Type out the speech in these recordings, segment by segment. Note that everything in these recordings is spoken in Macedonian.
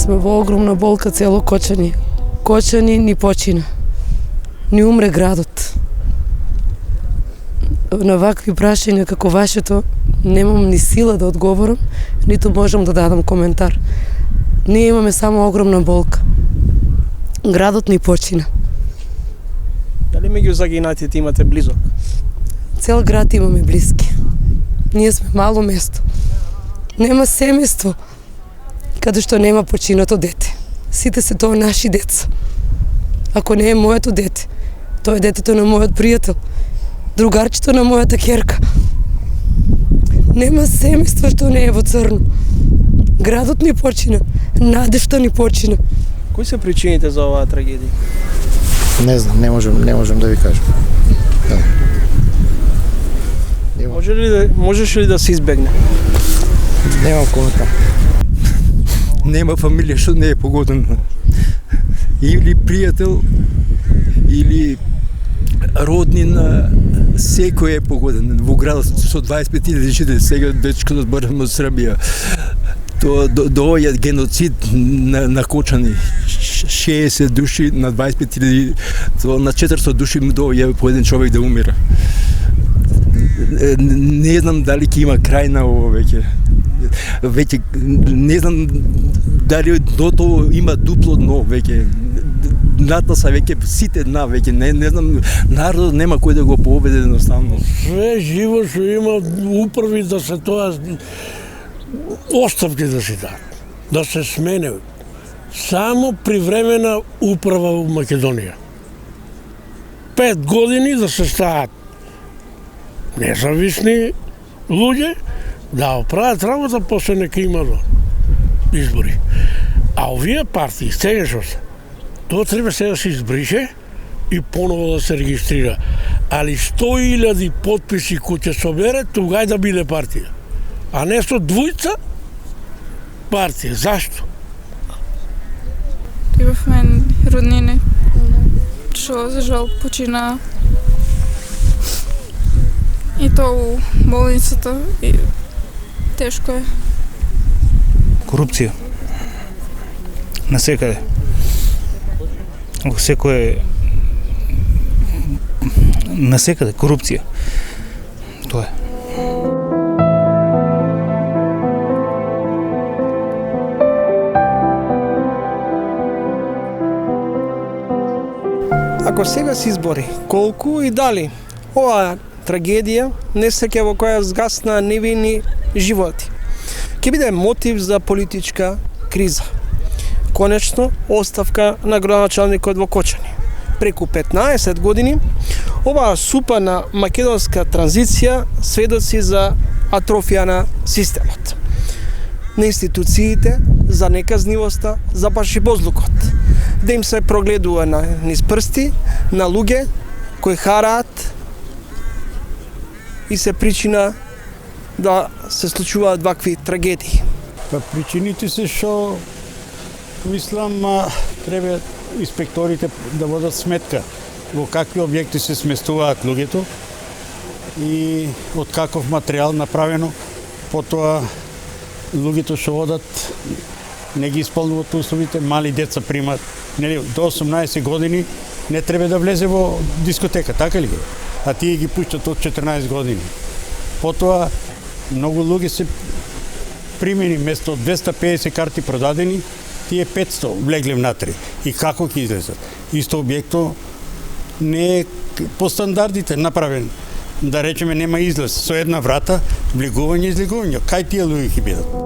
сме во огромна болка цело Кочани. Кочани ни почина. Ни умре градот. На вакви прашања како вашето немам ни сила да одговорам, ниту можам да дадам коментар. Ние имаме само огромна болка. Градот ни почина. Дали меѓу загинатите имате близок? Цел град имаме блиски. Ние сме мало место. Нема семејство каде што нема починато дете. Сите се тоа наши деца. Ако не е моето дете, тоа е детето на мојот пријател, другарчето на мојата ќерка. Нема семејство што не е во црно. Градот ни почина, надежта ни почина. Кои се причините за оваа трагедија? Не знам, не можем да ви кажам. Да. Можеш ли да се избегне? Немам коментар. Нема фамилија што не е погодена. Или пријател, или роднина, секој е погоден. Во градот со 25.000 жители, сега дечко да зборам од Србија. Тоа доаѓа геноцид на Кочани. 60 души на 25.000, на 400 души доаѓа по еден човек да умира. Не знам дали ќе има крај на ово веќе. Веќе не знам дали до тоа има дупло дно веќе. Ната са веќе сите дна веќе. Не знам, народот нема кој да го победи едноставно. Све живо што има управи да се тоа оставки да се дадат, да се смене. Само привремена управа во Македонија. 5 години да се стават независни луѓе, да оправат работа, после нека има избори. А овие партии, сега што се, тоа треба сега да се избрише и поново да се регистрира. Али 100.000 потписи кои ќе собере, тогај да биде партија. А не со двојца партија. Зашто? Имавме роднини, што за жал почина и тоа у болницата и тешко е. Корупција. Насекаде. Секој насекаде корупција. Тоа е. Ако сега се избори, колку и дали оваа трагедија, несреќа во која згасна невини животи, ќе биде мотив за политичка криза. Конечно, оставка на градоначалникот во Кочани. Преку 15 години, оваа супа на македонска транзиција сведоци за атрофија на системот, на институциите, за неказнивоста, за башибозлукот, да им се прогледува на низ прсти, на луѓе кои хараат и се причина да се случуваат вакви трагедии. Причините се што мислам треба инспекторите да водат сметка во какви објекти се сместуваат луѓето и од каков материјал направено, потоа луѓето што водат не ги исполнуваат условите, мали деца примат, нели до 18 години не треба да влезе во дискотека, така ли? А тие ги пуштат од 14 години. Потоа многу луѓе се примени, место 250 карти продадени, тие 500 влегле внатре. И како ќе излезат? Исто објекто не е по стандардите направен. Да речеме нема излез со една врата, влегување и излегување. Кај тие луѓе ќе бидат?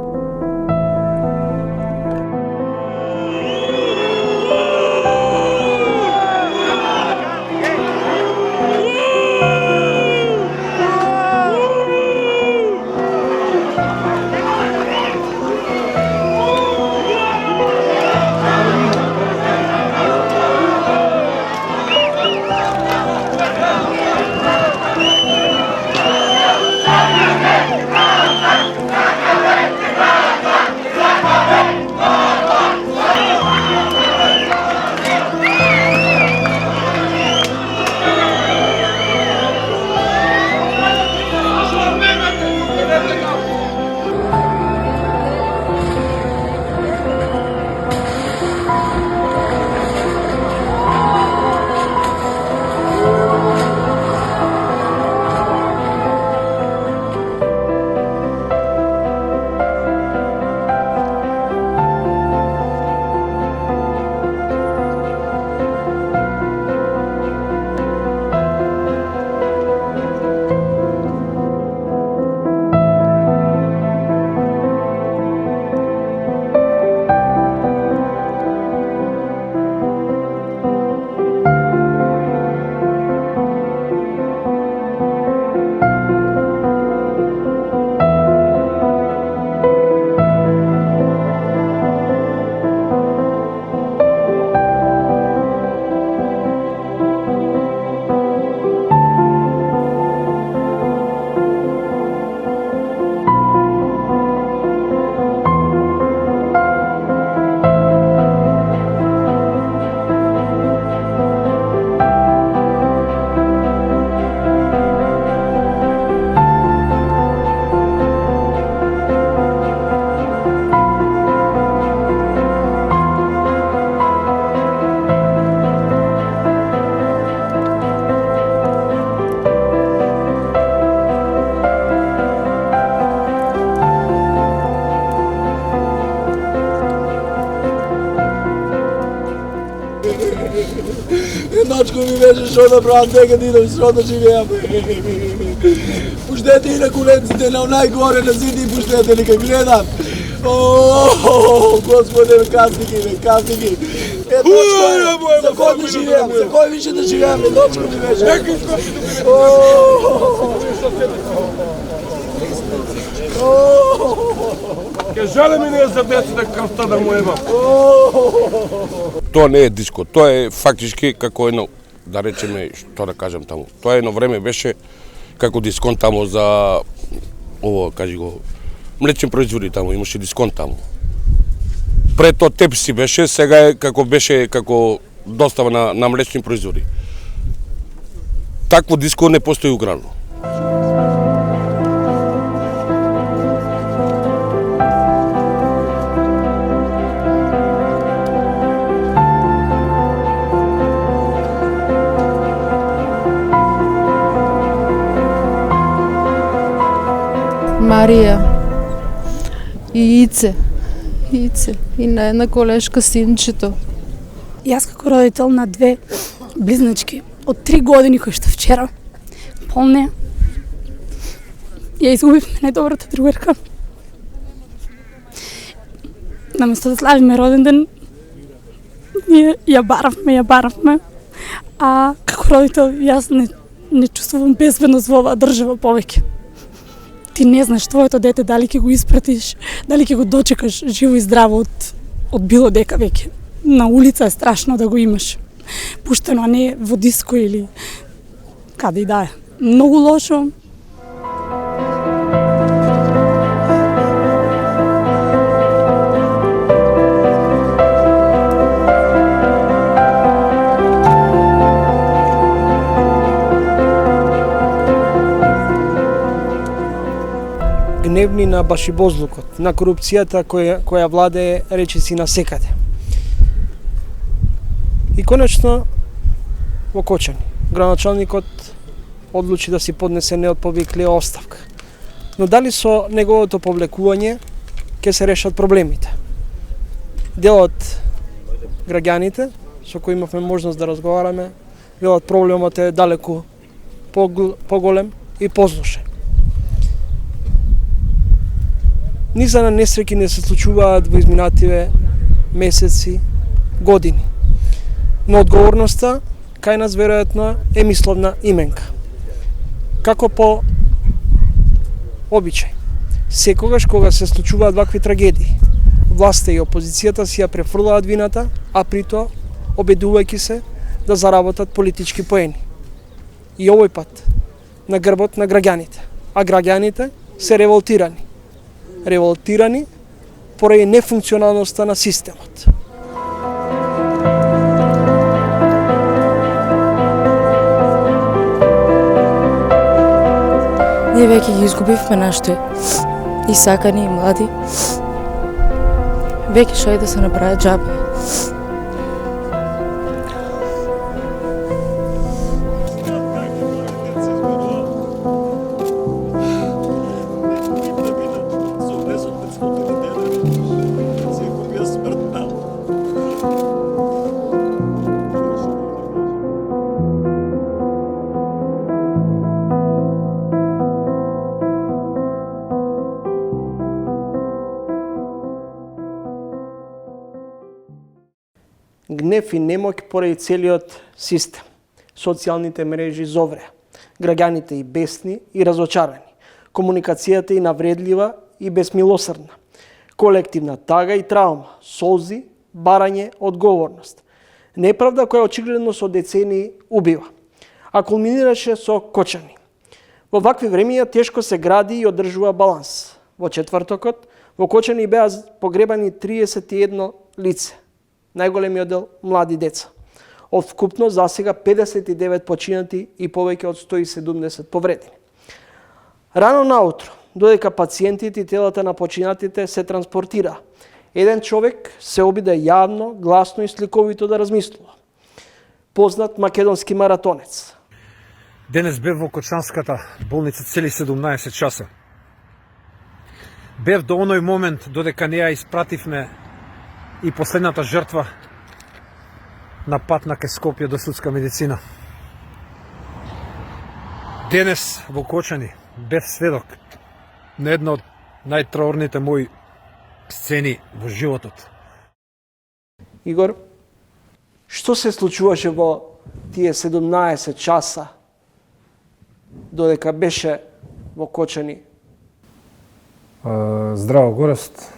Едночко ми беше што да правам дека да идам, што да живеам. Пуштете и на коленците на најгоре на зид и пуштете нека гледам. Господе, касни ги. Едночко, за кој да живеам, за кој више да живеам, едночко ми беше. Ке жалеме ние за децата крвта да му ева. Тоа не е диско, тоа е фактички како едно, да речеме, што да кажам таму. Тоа едно време беше како дисконт таму за ово, кажи го, млечни производи таму, имаше дисконт таму. Пред тоа Тепси беше, сега е како достава на млечни производи. Такво диско не постои у Грано. Марија и Ице и на една колешка синчето. Јас како родител на две близначки од 3 години кои што вчера полне ја изгубивме најдобрата другарка. Наместо да славиме роден ден, ја баравме, а како родител јас не чувствувам безбедност во оваа држава повеќе. Ти не знаеш твоето дете дали ќе го испратиш, дали ќе го дочекаш живо и здраво од било дека веќе. На улица е страшно да го имаш пуштено, а не во диско или каде и да е. Многу лошо. Гневни на башибозлукот, на корупцијата која владее речиси на секаде. И конечно во Кочани градоначалникот одлучи да си поднесе неотповиклија оставка. Но дали со неговото повлекување ќе се решат проблемите? Делот граѓаните со кои имавме можност да разговараме, велат проблемот е далеку поголем и позлошен. Низа на несреќи не се случуваат во изминативе месеци, години. Но одговорноста кај нас веројатно е мисловна именка. Како по обичај, секогаш кога се случуваат вакви трагедии, власта и опозицијата си ја префрлаат вината, а притоа обидувајќи се да заработат политички поени. И овој пат на грбот на граѓаните, а граѓаните се револтирани поради нефункционалноста на системот. Ние веќе ги изгубивме нашите исакани и млади. Веќе што и да се направи џабе. Гнев и немоќ поради целиот систем. Социјалните мрежи зовреа. Граѓаните и бесни и разочарани. Комуникацијата и навредлива и безмилосрдна. Колективна тага и траума, солзи, барање, одговорност. Неправда која очигледно со децении убива. А кулминираше со Кочани. Во вакви времења тешко се гради и одржува баланс. Во четвртокот во Кочани беа погребани 31 лице. Најголемиот дел млади деца. Од вкупно засега 59 починати и повеќе од 170 повредени. Рано наутро, додека пациентите и телата на починатите се транспортира, еден човек се обиде јавно, гласно и сликовито да размислува. Познат македонски маратонец. Денес бев во Кочанската болница цели 17 часа. Бев до оној момент додека не ја испративме и последната жртва на пат на ке Скопје до судска медицина. Денес во Кочани бев сведок на една од најтраурните мои сцени во животот. Игор, што се случуваше во тие 17 часа додека беше во Кочани? Здраво, Горест.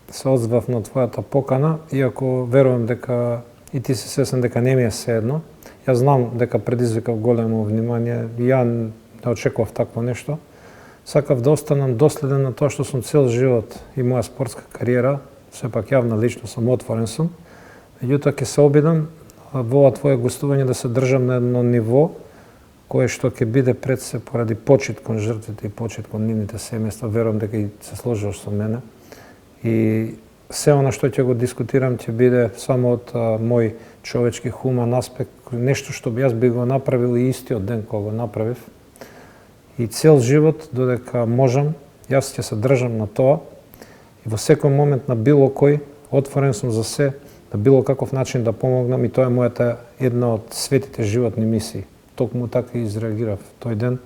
Се одзвав на твојата покана, иако верувам дека и ти си свесен дека не ми е седно. Јас знам дека предизвикав големо внимание, ја не очекував такво нешто. Сакав да останам доследен на тоа што сум цел живот и моја спортска кариера, сепак јавна личност сум, отворен сум. Меѓутоа ќе се обидам во ова твое гостување да се држам на едно ниво кое што ќе биде пред се поради почит кон жртвите и почит кон нивните семејства. Верувам дека и се сложиш со мене. И се она што ќе го дискутирам ќе биде само од мој човечки хуман аспект, нешто што јас би го направил и истиот ден кога го направив. И цел живот, додека можам, јас ќе се држам на тоа и во секој момент на било кој, отворен сум за се, на било каков начин да помогнам и тоа е мојата една од светите животни мисии. Токму така и изреагирав тој ден.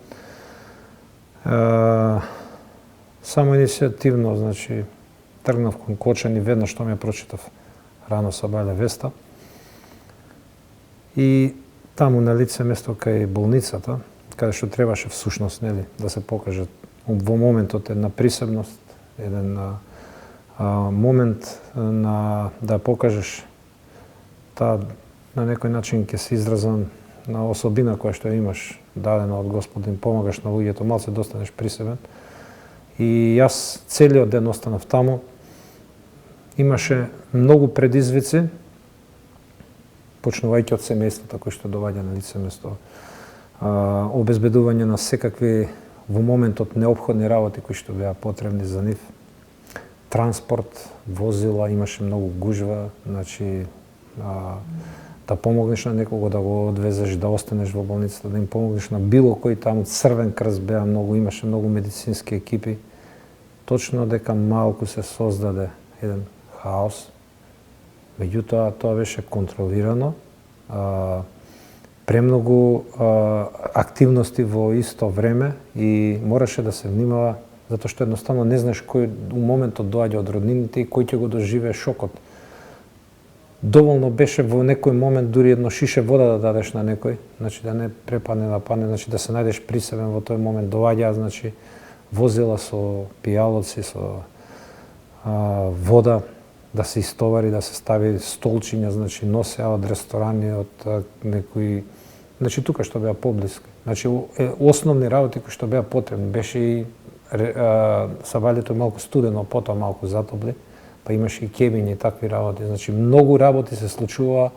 Само иницијативно, значи, тргнав кон Кочани веднаш што ме прочитав рано Сабајле Веста. И таму на лице место кај болницата, каде што требаше всушност, нели, да се покаже во моментот една присебност, еден момент на да покажеш таа на некој начин ќе се изразам на особина која што имаш дадена од Господин, помагаш на луѓето, малце достанеш присебен. И јас целиот ден останав таму. Имаше многу предизвици, почнувајќи од семејството кој што доаѓа на лице место, обезбедување на секакви во моментот неопходни работи кои што беа потребни за нив, транспорт, возила, имаше многу гужва, значи да помогнеш на некого да го одвезеш, да останеш во болницата, да им помогнеш на било кој таму. Црвен крст беа многу, имаше многу медицински екипи. Точно дека малку се создаде еден хаос. Меѓутоа, тоа беше контролирано. Премногу активности во исто време и мораше да се внимава, затоа што едноставно не знаеш кој у моментот доаѓа од роднините и кој ќе го доживее шокот. Доволно беше во некој момент дури едно шише вода да дадеш на некој, значи да не препадне да падне, значи да се најдеш присебен во тој момент. Доаѓа, значи, возила со пијалоци, со вода, да се истовари, да се стави столчиња, значи носеа од ресторани, од некои, значи тука што беа поблиску. Значи основни работи кои што беа потребни, беше и Сабајлето малку студено, потоа малку затопли, па имаше и кебини и такви работи. Значи многу работи се случува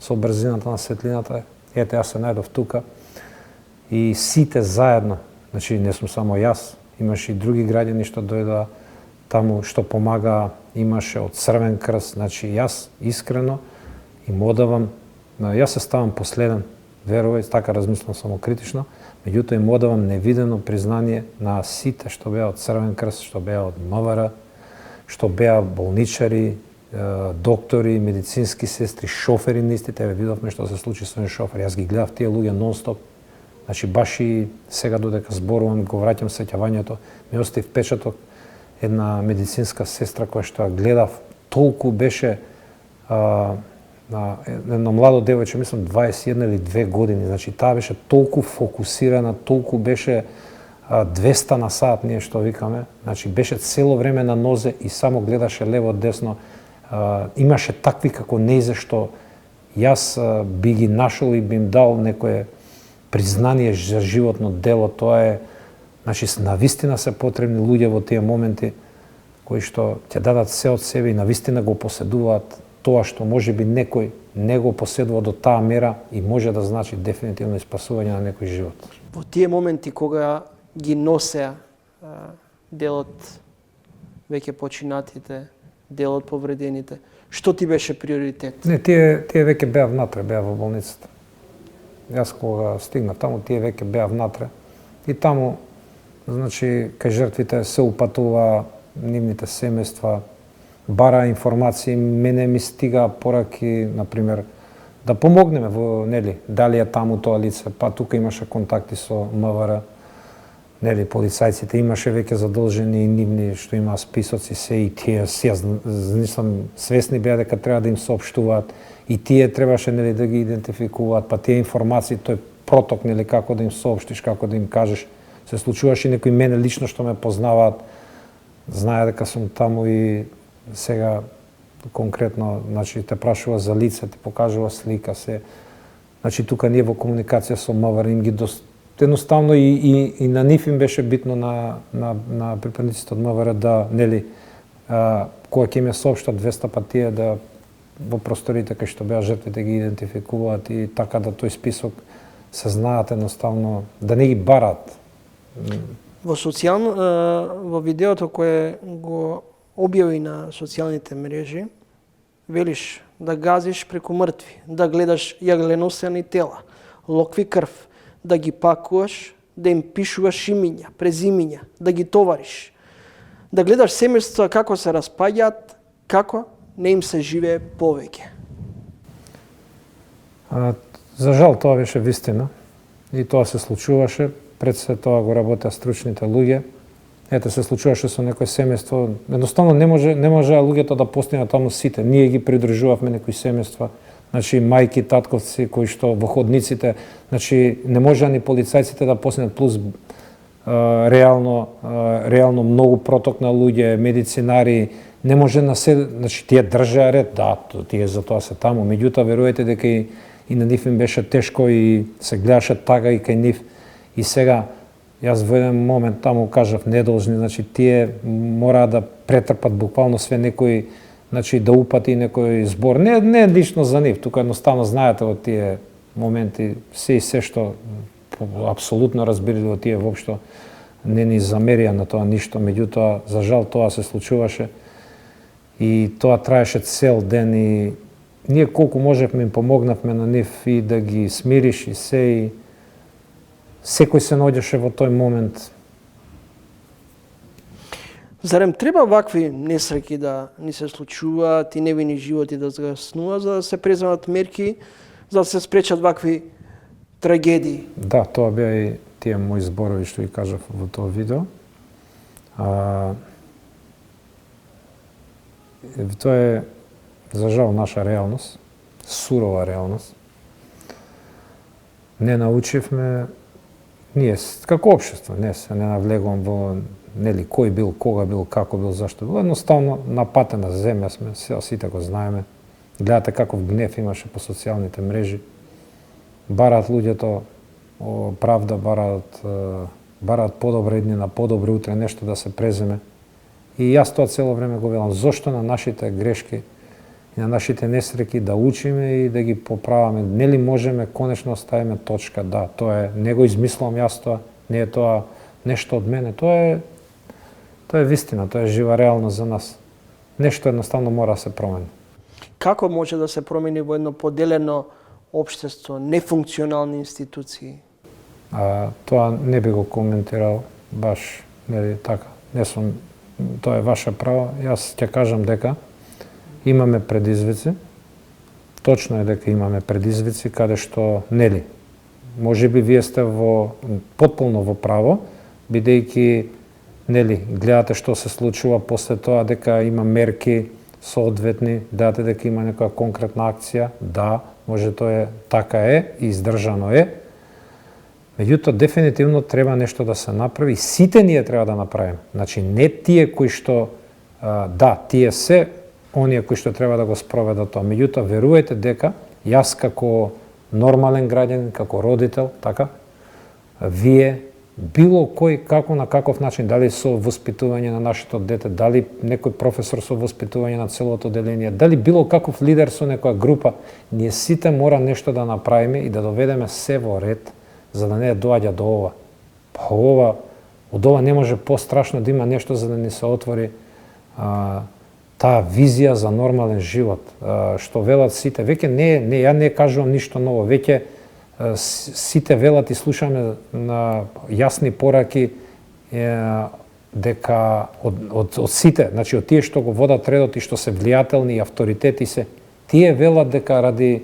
со брзината на светлината. Ете, јас се најдов тука и сите заедно, значи не сум само јас, имаше и други граѓани што дојдоа таму, што помага, имаше од Црвен крст, значи јас искрено им одавам, јас се ставам последен, верувај, така размислам самокритично, меѓутоа им одавам невидено признание на сите што беа од Црвен крст, што беа од МВР, што беа болничари, доктори, медицински сестри, шофери на истите. Видовме што се случи со еден шофер. Јас ги гледав тие луѓе нон-стоп. Значи баш и сега додека зборувам, го враќам сеќавањето, ми остави впечаток една медицинска сестра која што ја гледав, толку беше едно младо девојче, мислам 21 или 2 години, значи таа беше толку фокусирана, толку беше 200 на сат, ние што викаме, значи беше цело време на нозе и само гледаше лево десно. Имаше такви како нејзе што јас би ги нашол и би им дал некое признание за животно дело. Тоа е, значи, навистина се потребни луѓе во тие моменти кои што ќе дадат се од себе и навистина го поседуваат тоа што можеби некој не го поседува до таа мера и може да значи дефинитивно спасување на некој живот. Во тие моменти кога ги носеа делот веќе починатите, делот повредените, што ти беше приоритет? Не, тие веќе беа внатре, беа во болницата. Јас кога стигнав таму, тие веќе беа внатре и таму, значи, кај жртвите се упатува нивните семејства, бара информации, мене ми стига пораки, например, да помогнеме во, нели, дали е таму тоа лице, па тука имаше контакти со МВР, нели, полицајците имаше веќе задолжени и нивни што има списоци се и тие нисам свесни беа дека треба да им соопштуваат и тие требаше, нели, да ги идентификуваат, па тие информации, тој проток, нели, како да им соопштиш, како да им кажеш, се случуваше и некои мене лично што ме познаваат, знае дека сум таму и сега конкретно, значи, те прашува за лице, ти покажува слика, се. Значи, тука ние во комуникација со МВР им ги едноставно и на нив им беше битно на припадниците од МВР да, нели, кога ќе ме соопштат 200 патија да во просториите кај што беа жртвите ги идентификуваат и така да тој список се знаат едноставно, да не ги барат. Во видеото кое го објави на социјалните мрежи, велиш да газиш преку мртви, да гледаш јагленосени тела, локви крв, да ги пакуваш, да им пишуваш имиња, презимиња, да ги товариш, да гледаш семејства како се распаѓаат, како не им се живее повеќе. За жал тоа беше вистина и тоа се случуваше. Пред се тоа го работеа стручните луѓе. Ете се случуваше со некој семејство. Едноставно не можеа луѓето да постигнат таму сите. Ние ги придружувавме некои семејства. Значи мајки, татковци кои што во ходниците, значи не можеа ни полицајците да постигнат плюс реално многу проток на луѓе, медицинари, не може на се, значи тие држаа ред, да, тие за тоа се таму. Меѓутоа верувате дека и на нив им беше тешко и се гледаше тага и кај нив. И сега, јас во еден момент таму кажав недолжни, значи тие мора да претрпат буквално све некои, значи да упати некој збор. Не лично за нив, тука едноставно знаете во тие моменти се и се што апсолутно разбирливо тие воопшто не ни замерија на тоа ништо, меѓутоа за жал тоа се случуваше и тоа траеше цел ден и ние колку можевме им помогнавме на нив и да ги смириш и се и секој се наоѓаше во тој момент. Зарем треба вакви несреќи да ни се случуваат и невини животи да згаснува за да се преземат мерки за да се спречат вакви трагедии? Да, тоа беа и тие мои зборови што ги кажав во тоа видео. Тоа е за жал наша реалност, сурова реалност. Не научивме ние како општество, не навлегувам во нели кој бил, кога бил, како бил, зашто бил. Едноставно напатена земја сме, сите го знаеме. Гледате каков гнев имаше по социјалните мрежи. Бараат луѓето правда, бараат подобра иднина, подобро утре, нешто да се преземе. И јас тоа цело време го велам. Зошто на нашите грешки и на нашите несреќи да учиме и да ги поправаме? Нели можеме конечно ставиме точка? Да, тоа е, не го измислувам јас тоа, не е тоа нешто од мене, тоа е вистина, тоа е жива реалност за нас. Нешто едноставно мора да се промени. Како може да се промени во едно поделено општество, нефункционални институции? Тоа не би го коментирал баш, нели така. Не сум, тоа е ваше право. Јас ќе кажам дека имаме предизвици. Точно е дека имаме предизвици каде што нели можеби вие сте потполно во право, бидејќи нели гледате што се случува после тоа дека има мерки соодветни, дадете дека има некоја конкретна акција, да, може тоа е, така е и издржано е. Меѓутоа дефинитивно треба нешто да се направи, сите ние треба да направиме. Значи не тие кои што да, тие се оние кои што треба да го спроведат тоа. Меѓутоа верувајте дека јас како нормален граѓанин, како родител, така, вие било кој, како на каков начин, дали со воспитување на нашето дете, дали некој професор со воспитување на целото деление, дали било каков лидер со некоја група, ние сите мора нешто да направиме и да доведеме се во ред, за да не доаѓа до ова. Па од ова не може пострашно да има нешто за да ни се отвори таа визија за нормален живот, што велат сите. Веќе ја не кажувам ништо ново, веќе сите велат и слушаме на јасни пораки дека од сите, значи од тие што го водат редот и што се влијателни и авторитети се, тие велат дека ради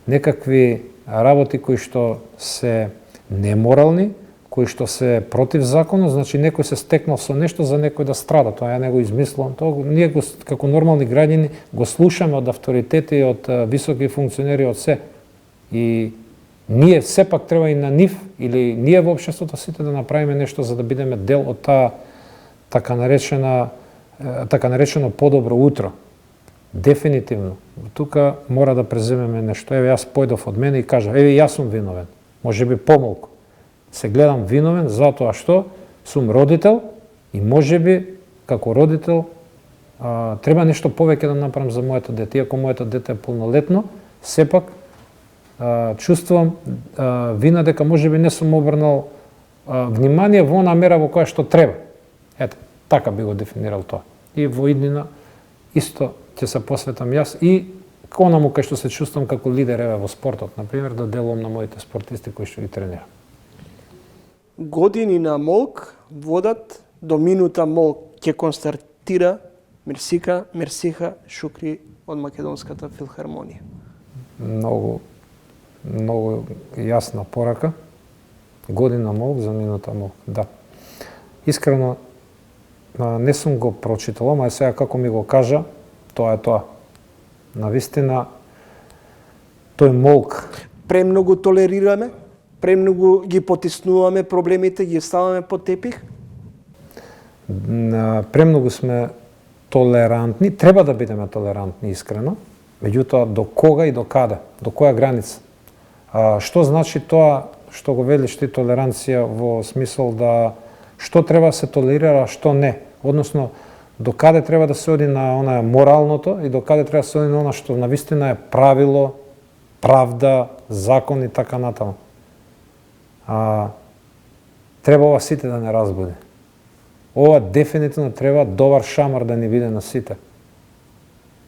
некакви работи кои што се неморални, кои што се против законот, значи некој се стекнал со нешто за некој да страда. Тоа ја не го измислувам. Тоа ние го, како нормални граѓани го слушаме од авторитети, од високи функционери, од се. И ние сепак треба и на нив, или ние во општеството сите да направиме нешто за да бидеме дел од таа така наречено подобро утро. Дефинитивно. Тука мора да преземеме нешто. Еве јас појдов од мене и кажа, еве јас сум виновен. Можеби помалку. Се гледам виновен затоа што сум родител и можеби како родител треба нешто повеќе да направам за моето дете. Иако моето дете е полнолетно, сепак чувствувам вина дека можеби не сум обрнал внимание во она мера во која што треба. Ето, така би го дефинирал тоа. И во иднина исто ќе се посветам јас и онаму кај што се чувствувам како лидер еве во спортот, например, да делувам на моите спортисти кои што ги тренирам. Години на молк водат до минута молк, ќе констатира Мерсиха Шукри од Македонската филхармонија. Многу јасна порака. Година молк за минута молк, да. Искрено, не сум го прочитал, ама сега како ми го кажа, тоа е тоа. Навистина, тој молк. Премногу толерираме, премногу ги потиснуваме проблемите, ги ставаме под тепих? Премногу сме толерантни, треба да бидеме толерантни искрено, меѓутоа до кога и до каде, до која граница. Што значи тоа што го велиш ти толеранција во смисол да што треба да се толерира, а што не? Односно, до каде треба да се оди на она моралното и до каде треба да се оди на она што навистина е правило, правда, закон и така натаму. Треба ова сите да не разбуди. Ова дефинитивно треба добар шамар да ни биде на сите.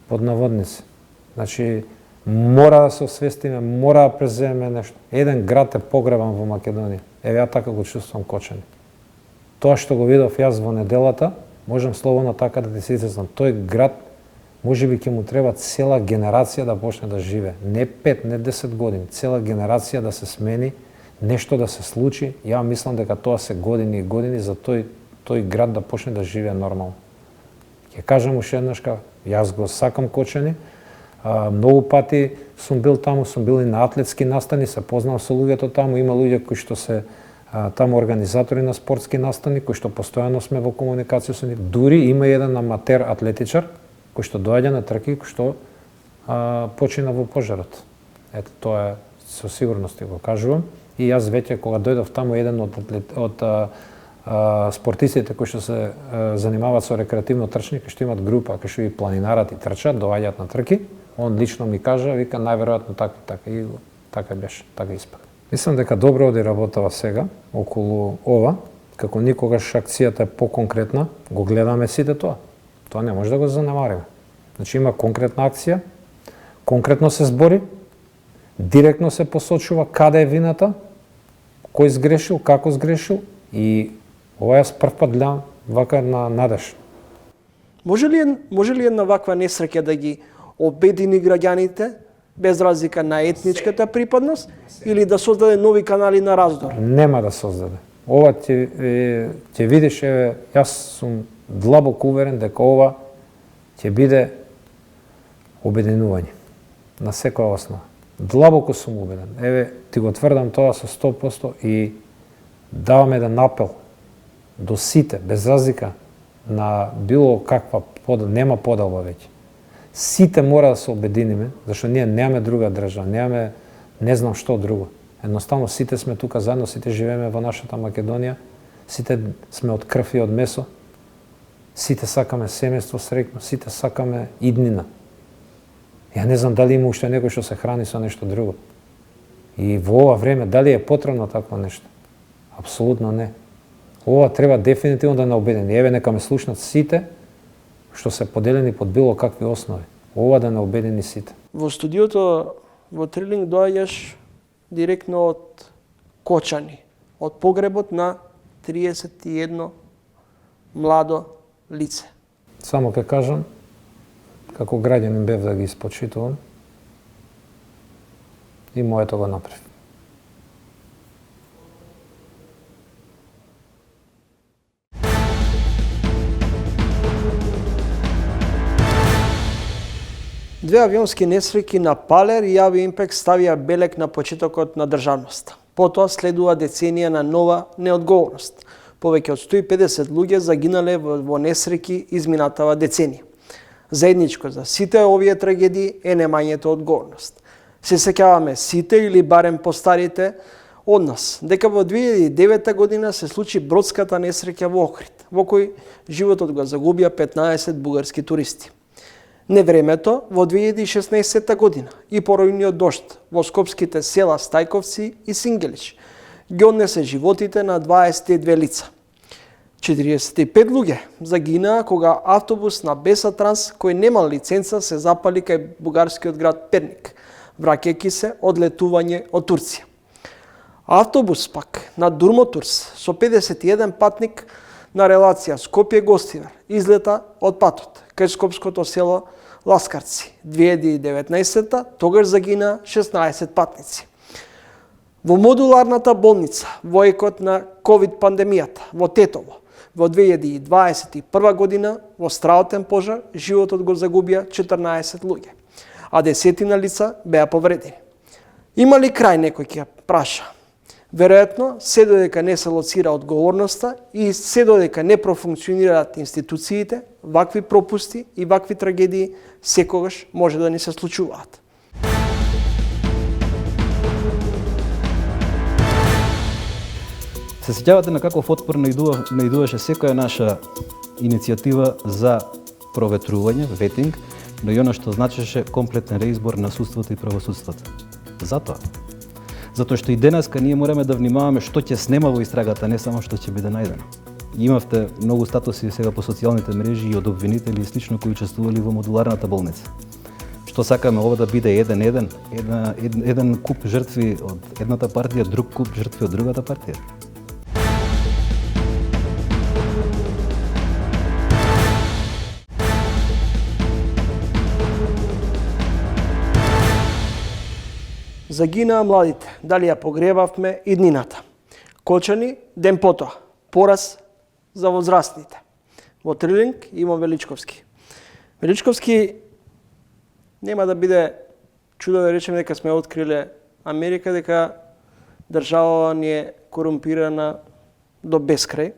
Под наводници. Значи, мора да се освестиме, мора да преземеме нешто. Еден град е погребан во Македонија. Еве ја така го чувствувам Кочани. Тоа што го видов јас во неделата, можам слободно така да ти се изјаснам. Тој град можеби ќе му треба цела генерација да почне да живее. Не 5, не 10 години, цела генерација да се смени, нешто да се случи. Ја мислам дека тоа се години и години за тој град да почне да живее нормално. Ќе кажам уште еднаш, јас го сакам Кочани. Многу пати сум бил таму, сум бил и на атлетски настани, се познав со луѓето таму, има луѓе кои што се таму организатори на спортски настани, кои што постојано сме во комуникација со нив. Дури има еден аматер атлетичар кој што доаѓа на трки, кој што почина во пожарот. Ето тоа е со сигурност го кажувам. И јас веќе кога дојдов таму, еден од спортистите кои што се занимаваат со рекреативно трчање, кои што имаат група, кои што и планинарат и трчат, доаѓаат на трки, он лично ми кажа, вика најверојатно така и така беше, така испака. Мислам дека добро оди работава сега околу ова, како никогаш акцијата е поконкретна, го гледаме сите тоа. Тоа не може да го занемариме. Значи има конкретна акција, конкретно се збори, директно се посочува каде е вината, кој сгрешил, како сгрешил и ова јас прв пат гледам вака на надеж. Може ли една ваква несреќа да ги обедини граѓаните без разлика на етничката припадност или да создаде нови канали на раздор? Нема да создаде. Ова ќе видиш, јас сум длабоко уверен дека ова ќе биде обединување на секоја основа. Длабоко сум убеден. Еве, ти го тврдам тоа со 100% и давам еден апел до сите, без разлика на било каква нема поделба веќе. Сите мора да се обединиме, зашто ние немаме друга држава, немаме не знам што друго. Едноставно сите сме тука заедно, сите живееме во нашата Македонија, сите сме од крв и од месо, сите сакаме семејство среќно, сите сакаме иднина. Ја не знам дали има уште некој што се храни со нешто друго. И во ова време, дали е потребно такво нешто? Апсолутно не. Ова треба дефинитивно да не обедини. Еве, нека ме слушнат сите што се поделени под било какви основи. Ова да не обедини сите. Во студиото во Трилинг доаѓаш директно од Кочани, од погребот на 31 младо лице. Само ќе кажам, како граѓанин бев да ги испочитувам и моето го направи. Две авионски несреќи на Палер и Авиимпекс ставија белег на почетокот на државноста. Потоа следува деценија на нова неодговорност. Повеќе од 150 луѓе загинале во несреќи изминатава деценија. Заедничко за сите овие трагедии е немањето одговорност. Се сеќаваме сите или барем постарите од нас дека во 2009 година се случи бродската несреќа во Охрид, во кој животот го загубија 15 бугарски туристи. Невремето во 2016 година и поројниот дожд во скопските села Стајковци и Сингелич ги однесе животите на 22 лица. 45 луѓе загинаа кога автобус на Беса Транс кој немал лиценца се запали кај бугарскиот град Перник, враќајќи се од летување од Турција. Автобус пак на Дурмотурс со 51 патник на релација Скопје-Гостивар излета од патот кај скопското село Ласкарци. 2019 тогаш загина 16 патници. Во модуларната болница во екот на ковид пандемијата во Тетово во 2021 година во страотен пожар животот го загубија 14 луѓе, а десетина лица беа повредени. Има ли крај, некој ќе праша? Веројатно, се додека не се лоцира одговорноста и се додека не профункционираат институциите, вакви пропусти и вакви трагедии секогаш може да ни се случуваат. Се сеќавате на каков отпор наидуваше секоја наша иницијатива за проветрување, ветинг, но и оно што значеше комплетен реизбор на судството и правосудството. Затоа што и денеска ние мораме да внимаваме што ќе снема во истрагата, не само што ќе биде најдено. Имавте многу статуси сега по социјалните мрежи и од обвинители и слично кои учествували во модуларната болница. Што сакаме ова да биде еден куп жртви од едната партија, друг куп жртви од другата партија? Загинаа младите, дали ја погребавме иднината. Кочани, ден потоа, пораз за возрастните. Во Трилинг и во Величковски. Величковски нема да биде чудо да речеме дека сме откриле Америка, дека држава ни е корумпирана до бескрај.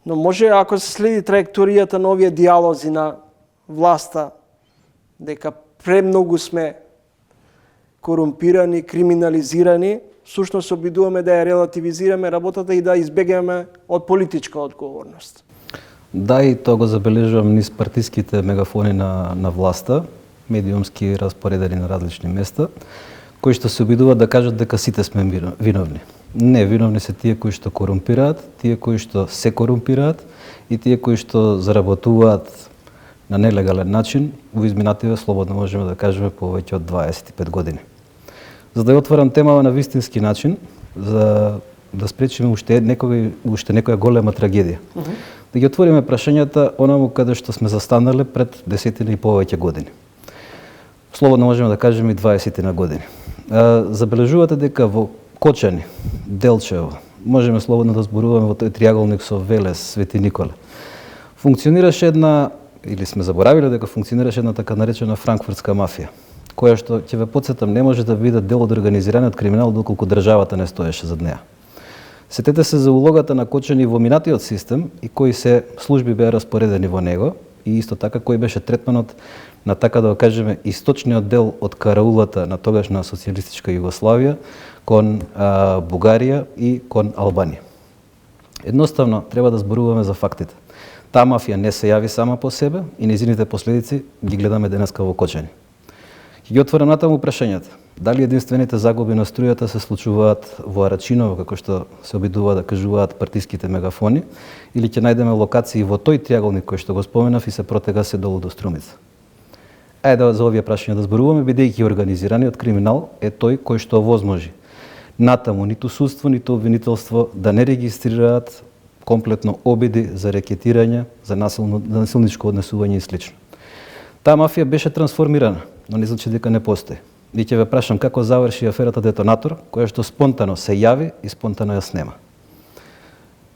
Но може, ако се следи траекторијата на овие диалози на власта, дека премногу сме корумпирани, криминализирани, сушно се обидуваме да ја релативизираме работата и да избегаме од политичка одговорност. Да, и тоа го забележувам низ партиските мегафони на власта, медиумски распоредени на различни места, кои што се обидуваат да кажат дека сите сме виновни. Не, виновни се тие кои што корумпираат, тие кои што се корумпираат и тие кои што заработуваат на нелегален начин во изминативе, слободно можеме да кажеме, повеќе од 25 години. За да ја отворам темава на вистински начин, за да спречиме уште некоја голема трагедија. Да ги отвориме прашањата онаму каде што сме застанале пред десетина и повеќе години. Слободно можеме да кажеме и 20 на години. Забележувате дека во Кочани, Делчево, можеме слободно да зборуваме во тој триаголник со Велес, Свети Николе. Функционираше една, или сме заборавиле дека функционираше една така наречена франкфуртска мафија, која што, ќе ве потсетам, не може да биде дел од организираниот криминал доколку државата не стоеше зад неа. Сетете се за улогата на Кочани во минатиот систем и кои се служби беа распоредени во него и исто така кој беше третманот на, така да го кажеме, источниот дел од караулата на тогашна социјалистичка Југославија кон Бугарија и кон Албанија. Едноставно треба да зборуваме за фактите. Таа мафија не се јави сама по себе и нејзините последици ги гледаме денеска во Кочани. Ќе ги отворам натаму прашањата. Дали единствените загуби на струјата се случуваат во Арачиново, како што се обидува да кажуваат партиските мегафони, или ќе најдеме локации во тој триаголник кој што го споменав и се протега се долу до Струмица? Ајде за овие прашања да зборуваме, бидејќи организираниот криминал е тој кој што овозможи натаму ниту судство, ниту обвинителство да не регистрираат комплетно обиди за рекетирање, за насилничко однесување и слично. Таа мафија беше трансформирана, но не значи дека не постои. И ќе ве прашам како заврши аферата Детонатор, која што спонтано се јави и спонтано ја снема.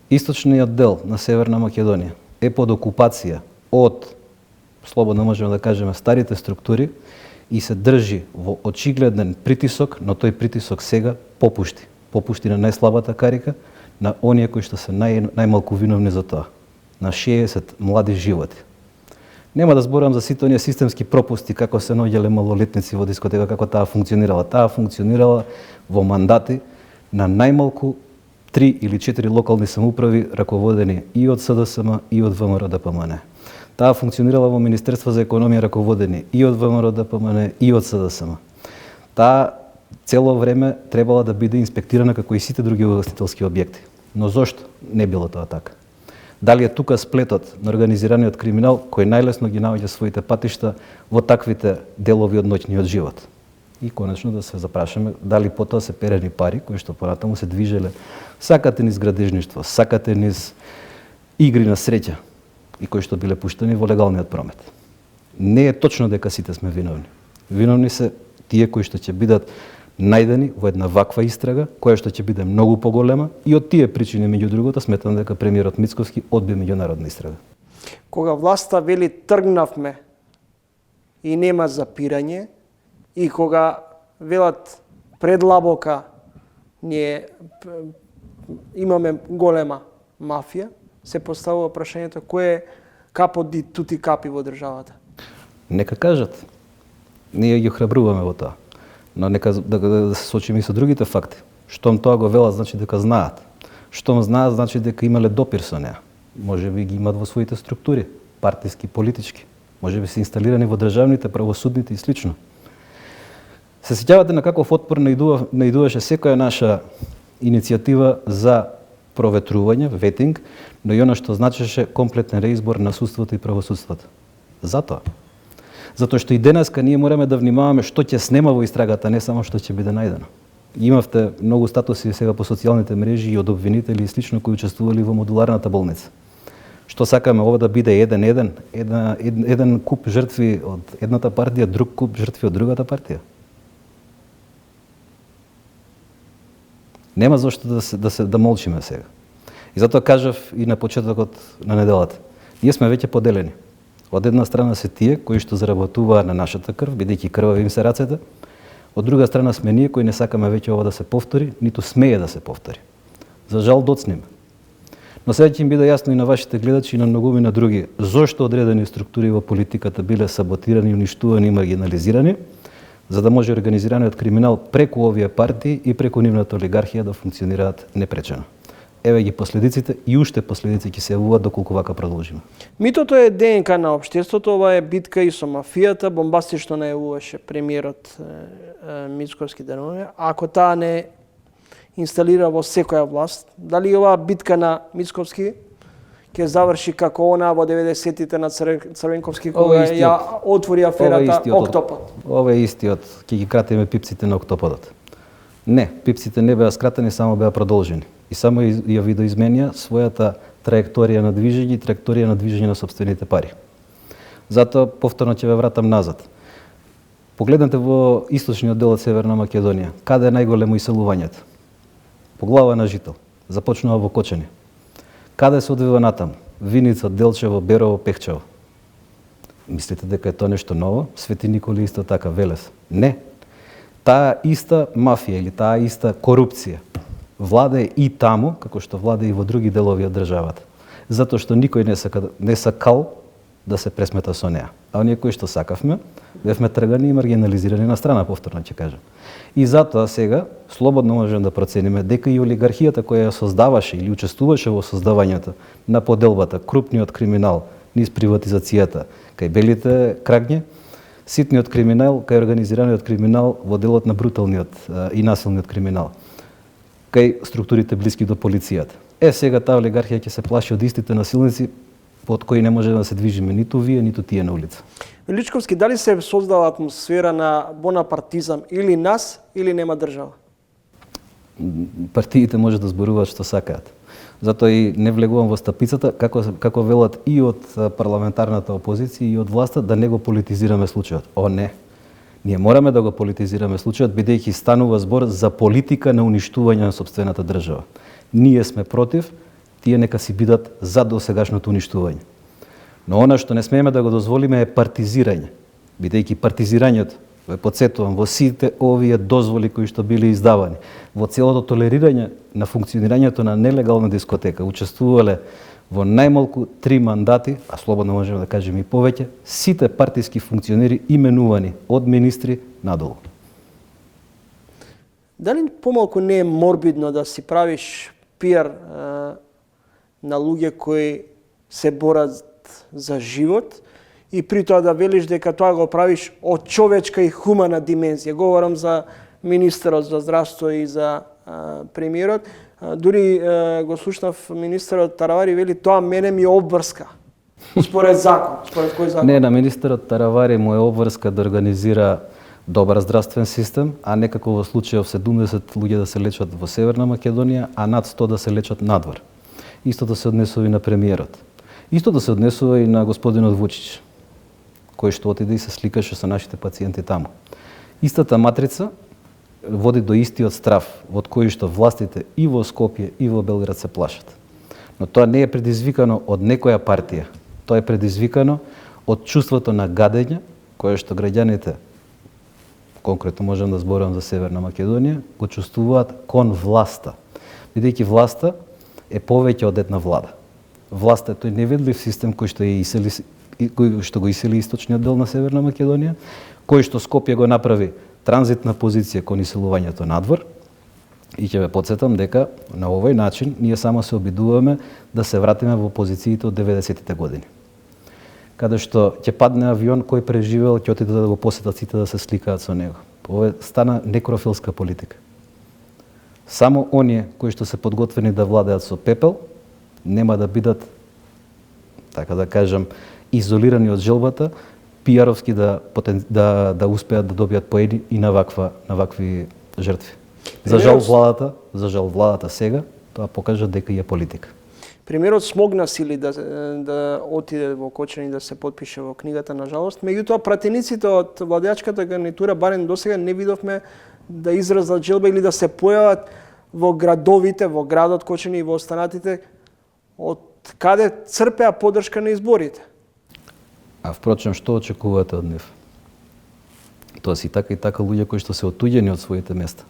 Источниот дел на Северна Македонија е под окупација од, слободно можеме да кажеме, старите структури и се држи во очигледен притисок, но тој притисок сега попушти. Попушти на најслабата карика, на оние кои што се најмалку виновни за тоа. На 60 млади животи. Нема да зборам за сите оние системски пропусти, како се наоѓале малолетници во дискотека, како таа функционирала. Таа функционирала во мандати на најмалку 3 или 4 локални самоуправи раководени и од СДСМ и од ВМРО-ДПМН. Таа функционирала во Министерство за економија раководени и од ВМРО-ДПМН и од СДСМ. Таа цело време требала да биде инспектирана како и сите други угостителски објекти. Но зошто не било тоа така? Дали е тука сплетот на организираниот криминал кој најлесно ги наоѓа своите патишта во таквите делови од ноќниот живот? И конечно да се запрашаме дали потоа се перени пари кои што понатаму се движеле сакате низ градежништво, сакате низ игри на среќа и кои што биле пуштени во легалниот промет. Не е точно дека сите сме виновни. Виновни се тие кои што ќе бидат најдени во една ваква истрага, која што ќе биде многу поголема и од тие причини, меѓу другото, сметам дека премиерот Мицковски одби меѓународна истрага. Кога власта вели тргнавме и нема запирање, и кога велат предлабока ние имаме голема мафија, се поставува прашањето кој е капот ди тути капи во државата. Нека кажат. Ние ги охрабруваме во тоа. Но нека да се сочиме и со другите факти. Штом тоа го велат, значи дека знаат. Штом знаат, значи дека имале допир со неа. Може би ги имат во своите структури, партиски, политички. Може би се инсталирани во државните, правосудните и слично. Се сеќавате на каков отпор наидуваше секоја наша иницијатива за проветрување, ветинг, но и она што значеше комплетен реизбор на судството и правосудството. Затоа. Затоа што и денеска ние мораме да внимаваме што ќе снема во истрагата, не само што ќе биде најдено. Имавте многу статуси сега по социјалните мрежи и од обвинители и слично кои учествували во модуларната болница. Што сакаме ова да биде еден куп жртви од едната партија, друг куп жртви од другата партија? Нема зошто да молчиме сега. И затоа кажав и на почетокот на неделата. Ние сме веќе поделени. Од една страна се тие кои што заработуваа на нашата крв, бидејќи крвави им се рацете. Од друга страна сме ние кои не сакаме веќе ова да се повтори, ниту смее да се повтори. За жал доцнеме. Но сега ќе им биде јасно и на вашите гледачи и на многумина други зошто одредени структури во политиката биле саботирани, уништувани и маргинализирани, за да може организираниот криминал преку овие партии и преку нивната олигархија да функционираат непречено. Еве ги последиците и уште последици ќе се јавуваат доколку вака продолжиме. Митото е ДНК на општеството, ова е битка и со мафијата, бомбастично најавуваше премиерот Мицковски денеска. Ако таа не инсталира во секоја власт, дали оваа битка на Мицковски ќе заврши како она во 90-тите на Црвенковски кога ја отвори аферата Октопод? Ова е истиот, ќе ги кратиме пипците на Октоподот. Не, пипците не беа скратени, само беа продолжени. И само ја видоизменија својата траекторија на движење и траекторија на движење на собствените пари. Затоа повторно ќе ве вратам назад. Погледнете во источниот дел од Северна Македонија, каде е најголемо иселувањето? По глава на жител. Започнува во Кочани. Каде се одвива натаму? Виница, Делчево, Берово, Пехчево. Мислите дека е тоа нешто ново? Свети Николи исто така, Велес. Не. Таа иста мафија или таа иста корупција владее и таму, како што владее и во други делови од државата. Затоа што никој не сакал да се пресмета со неа. А оние кои што сакавме, бевме тргани и маргинализирани на страна, повторно ќе кажам. И затоа сега слободно можеме да процениме дека и олигархијата која ја создаваше или учествуваше во создавањето на поделбата, крупниот криминал низ приватизацијата кај белите крагња, ситниот криминал кај организираниот криминал во делот на бруталниот и насилниот криминал, кај структурите блиски до полицијата. Сега таа олигархија ќе се плаши од истите насилници под кои не може да се движиме ниту вие, ниту тие на улица. Величковски, дали се создава атмосфера на бонапартизам или нема држава? Партиите може да зборуваат што сакаат. Затоа и не влегувам во стапицата, како велат и од парламентарната опозиција и од власта, да не го политизираме случајот. О, не. Ние мораме да го политизираме случајот, бидејќи станува збор за политика на уништување на сопствената држава. Ние сме против, тие нека си бидат за досегашното уништување. Но она што не смееме да го дозволиме е партизирање, бидејќи партизирањето, ве подсетувам, во сите овие дозволи кои што били издавани, во целото толерирање на функционирањето на нелегална дискотека, учествувале во најмалку 3 мандати, а слободно можеме да кажеме и повеќе, сите партиски функционери именувани од министри надолу. Дали помалку не е морбидно да си правиш пиар на луѓе кои се борат за живот и при тоа да велиш дека тоа го правиш од човечка и хумана димензија? Говорам за министерот за здравство и за премиерот. Дури го слушнав министерот Таравари вели тоа мене ми обврска. Според закон, според кој закон? Не, на министерот Таравари му е обврска да организира добар здравствен систем, а не како во случајов 70 луѓе да се лечат во Северна Македонија, а над 100 да се лечат надвор. Истото се однесува и на премиерот. Истото се однесува и на господинот Вучич, кој што отиде и се сликаше со нашите пациенти таму. Истата матрица води до истиот страф, од кој што властите и во Скопје и во Белград се плашат. Но тоа не е предизвикано од некоја партија. Тоа е предизвикано од чувството на гадење, кое што граѓаните, конкретно можам да зборам за Северна Македонија, го чувствуваат кон власта. Бидејќи власта е повеќе од една влада. Власта е тој невидлив систем кој што го исели источниот дел на Северна Македонија, кој што Скопје го направи транзитна позиција кон иселувањето надвор. И ќе ве подсетам дека на овој начин ние само се обидуваме да се вратиме во позициите од 90-тите години. Каде што ќе падне авион, кој преживел, ќе отиде да го посетат сите да се сликаат со него. Ова стана некрофилска политика. Само оние кои што се подготвени да владеат со пепел, нема да бидат, така да кажам, изолирани од желбата, пиаровски да успеат да добијат поени и на вакви жртви. За жал владата сега тоа покажа дека е политика. Премиерот смогна сили да отиде во Кочани да се потпише во книгата, на жалост. Меѓутоа, пратениците од владеачката гарнитура, барем досега не видовме да изразат желба или да се појават во градовите, во градот Кочани и во останатите, од каде црпеа поддршка на изборите. А впрочем, што очекувате од нив? Тоа си така и така луѓе кои што се отуѓени од своите места.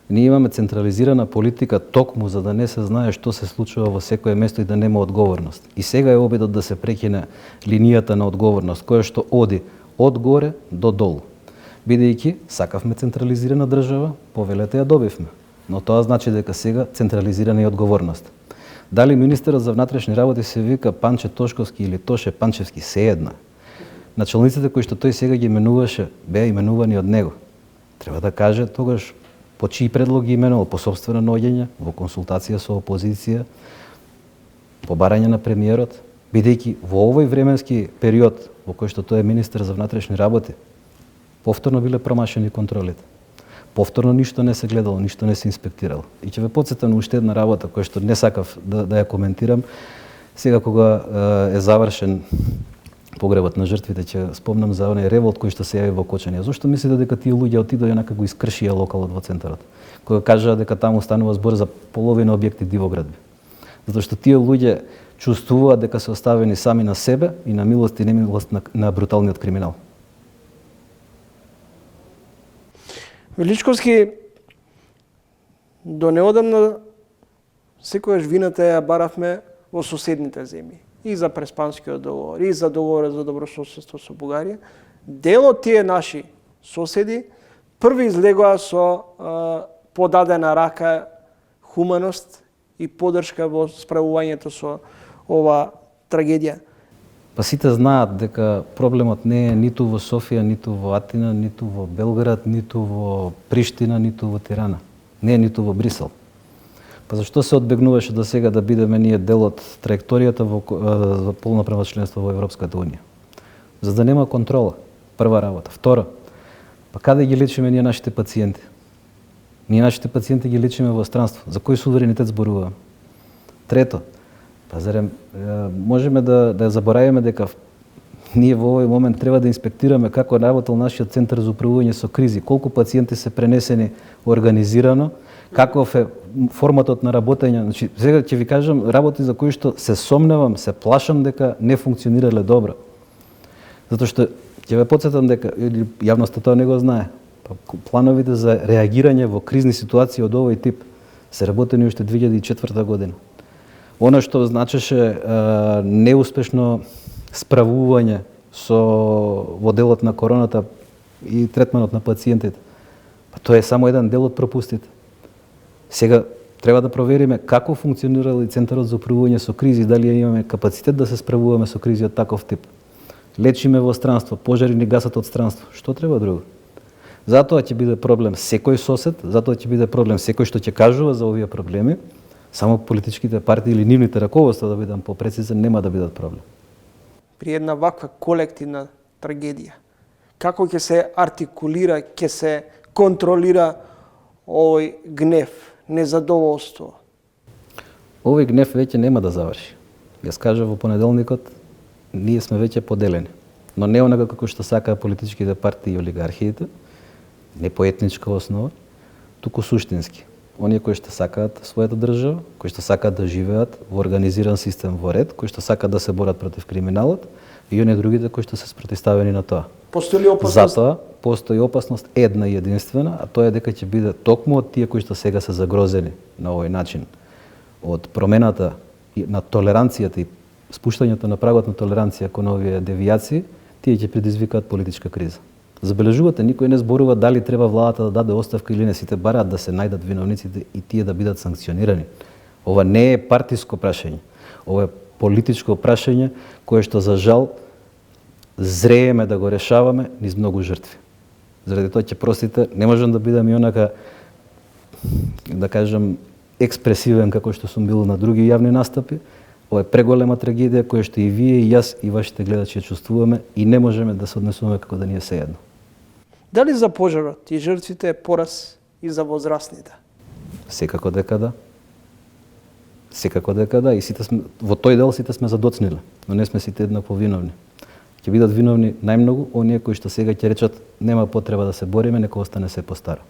Ние имаме централизирана политика токму за да не се знае што се случува во секое место и да нема одговорност. И сега е обидот да се прекине линијата на одговорност, која што оди од горе до долу. Бидејќи сакавме централизирана држава, повелете ја добивме. Но тоа значи дека сега централизирана и одговорност. Дали министерот за внатрешни работи се вика Панче Тошковски или Тоше Панчевски, се една. Началниците кои што тој сега ги именуваше, беа именувани од него. Треба да каже тогаш по чии предлог ги именувал, по сопствено наоѓање, во консултација со опозиција, по барање на премиерот, бидејќи во овој временски период во кој што тој е министер за внатрешни работи, повторно биле промашени контролите. Повторно ништо не се гледало, ништо не се инспектирало. И ќе ве потсетам на уште една работа која што не сакав да ја коментирам. Сега кога е завршен погребот на жртвите, ќе спомнам за оној револт кој што се јави во Кочани. Зошто мислите дека тие луѓе отидоа и го искршија локалот во центарот? Кога кажаа дека таму станува збор за половина објекти дивоградби. Затоа што тие луѓе чувствуваат дека се оставени сами на себе и на милост и немилост на бруталниот криминал. Величковски, до неодамна секогаш вината ја баравме во соседните земји. И за Преспанскиот договор, и за договорот за добрососедство со Бугарија. Дел од тие наши соседи први излегоа со подадена рака, хуманост и поддршка во справувањето со ова трагедија. Па сите знаат дека проблемот не е ниту во Софија, ниту во Атина, ниту во Белград, ниту во Приштина, ниту во Тирана. Не е ниту во Брисел. Па зашто се одбегнуваше до сега да бидеме ние дел од траекторијата во полноправно членство во Европската Унија? За да нема контрола, прва работа. Втора, па каде ги лечиме ние нашите пациенти? Ние нашите пациенти ги лечиме во странство. За кој суверенитет зборуваме? Трето, па зарем можеме да заборавиме дека ние во овој момент треба да инспектираме како е работел нашиот центар за управување со кризи, колку пациенти се пренесени организирано, каков е форматот на работење. Значи, сега ќе ви кажам работи за кои што се сомневам, се плашам дека не функционирале добро. Затоа што ќе ве потсетам дека јавноста тоа не го знае. Плановите за реагирање во кризни ситуации од овој тип се работени уште 2004 година. Она што значеше неуспешно справување во делот на короната и третманот на пациентите. Па тоа е само еден дел од пропустите. Сега треба да провериме како функционирал и Центарот за управување со кризи, дали имаме капацитет да се справуваме со кризи од таков тип. Лечиме во странство, пожари ни гасат од странство. Што треба друго? Затоа ќе биде проблем секој сосед, затоа ќе биде проблем секој што ќе кажува за овие проблеми. Само политичките партии или нивните раководства, да бидам попрецизен, нема да бидат проблем. При една ваква колективна трагедија, како ќе се артикулира, ќе се контролира овој гнев, незадоволство? Овој гнев веќе нема да заврши. Јас кажа во понеделникот, ние сме веќе поделени. Но не онака како што сакаат политичките партии и олигархиите, не по етничка основа, туку суштински. Оние кои што сакаат својата држава, кои што сакаат да живеат во организиран систем во ред, кои што сакаат да се борат против криминалот, и оние другите кои што се спротивставени на тоа. Постои ли опасност? Затоа постои опасност една и единствена, а тоа е дека ќе биде токму од тие кои што сега се загрозени на овој начин од промената на толеранцијата и спуштањето на прагот на толеранција кон овие девијации, тие ќе предизвикаат политичка криза. Забележувате, никој не зборува дали треба владата да даде оставка или не, сите бараат да се најдат виновниците и тие да бидат санкционирани. Ова не е партиско прашање, ова е политичко прашање кое што за жал зрееме да го решаваме низ многу жртви. Заради тоа ќе простите, не можам да бидам и онака, да кажам, експресивен како што сум бил на други јавни настапи. Ова е преголема трагедија која што и вие, и јас, и вашите гледачи ја чувствуваме и не можеме да се однесуваме како да ни е сеедно. Дали за пожарот и жртвите е пораз и за возрастните? Секако дека да. Секако дека да. И сите сме, во тој дел сите сме задоцниле, но не сме сите еднакво виновни. Ќе бидат виновни најмногу оние кои што сега ќе речат нема потреба да се бориме, нека остане се постаро.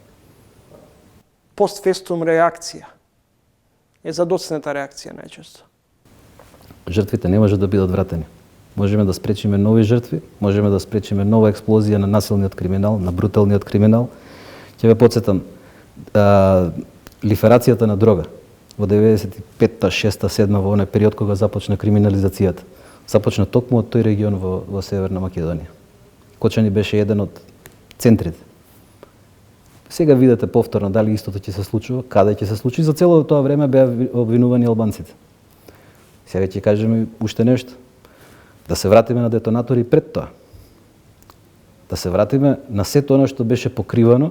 Постфестум реакција е задоцната реакција најчесто. Жртвите не може да бидат вратени. Можеме да спречиме нови жртви, можеме да спречиме нова експлозија на насилниот криминал, на бруталниот криминал. Ќе ве потсетам, лиферацијата на дрога во 95-та, 6-та, 7-та, во оној период кога започна криминализацијата. Започна токму од тој регион во Северна Македонија. Кочани беше еден од центрите. Сега видите повторно дали истото ќе се случува, каде ќе се случи. За цело тоа време беа обвинувани албанците. Сега ќе кажеме уште нешто. Да се вратиме на детонатори пред тоа. Да се вратиме на сето оно што беше покривано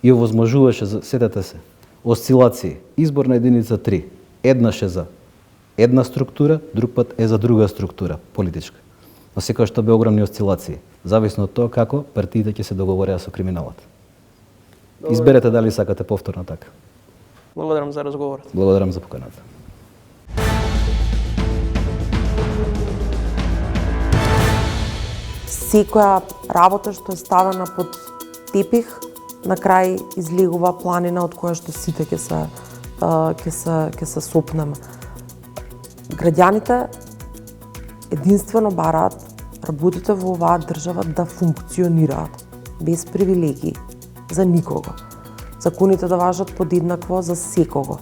и овозможуваше, сетете се, осцилации. Избор на единица 3. Еднаш е за една структура, друг пат е за друга структура, политичка. Но секогаш што бе огромни осцилации. Зависно од тоа како партиите ќе се договореа со криминалот. Изберете дали сакате повторно така. Благодарам за разговорот. Благодарам за поканата. Секоја работа што е ставена под тепих, на крај излегува планина од која што сите ќе се сопнеме. Граѓаните единствено бараат работите во оваа држава да функционираат без привилегии за никого. Законите да важат подеднакво за секого.